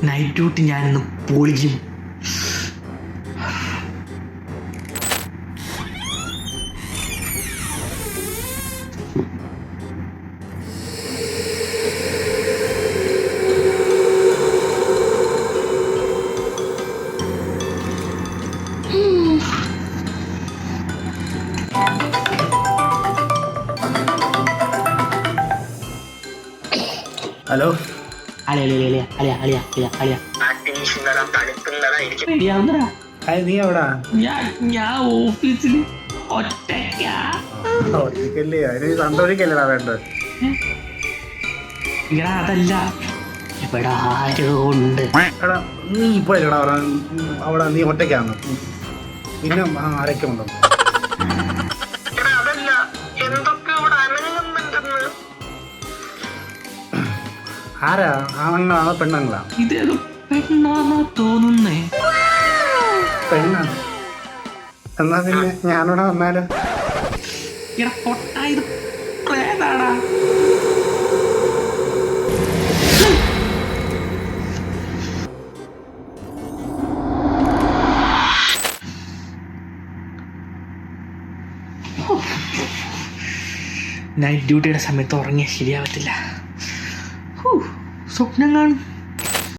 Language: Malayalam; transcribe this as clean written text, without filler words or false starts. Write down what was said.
നൈറ്റ് ഡ്യൂട്ടി ഞാനിന്ന് പൊളിക്കും. ഹലോ, നീ എവിടാ? ഞാൻ ഓഫീസിൽ ഒറ്റയ്ക്കല്ലേ? അതിന് സന്തോഷിക്കല്ലടാ വേണ്ടത്. അതല്ല, ഇവിടെ ആരോ ഉണ്ട്. എടാ നീ ഇപ്പൊ എടാ അവിടെ നീ ഒറ്റയ്ക്കാന്ന്, പിന്നെ ആരൊക്കെ ഉണ്ടോ? ആരാ? ആണുങ്ങളാണോ പെണ്ണുങ്ങളാ? ഇതേതോ പെണ്ണാന്നാ തോന്നുന്നേ. പെണ്ണാ? എന്നാ പിന്നെ ഞാനിവിടെ വന്നാലോ? ഇത് പ്രേതാടാ. നൈറ്റ് ഡ്യൂട്ടിയുടെ സമയത്ത് ഉറങ്ങിയാൽ ശരിയാവത്തില്ല. സ്വപ്നം കാണും.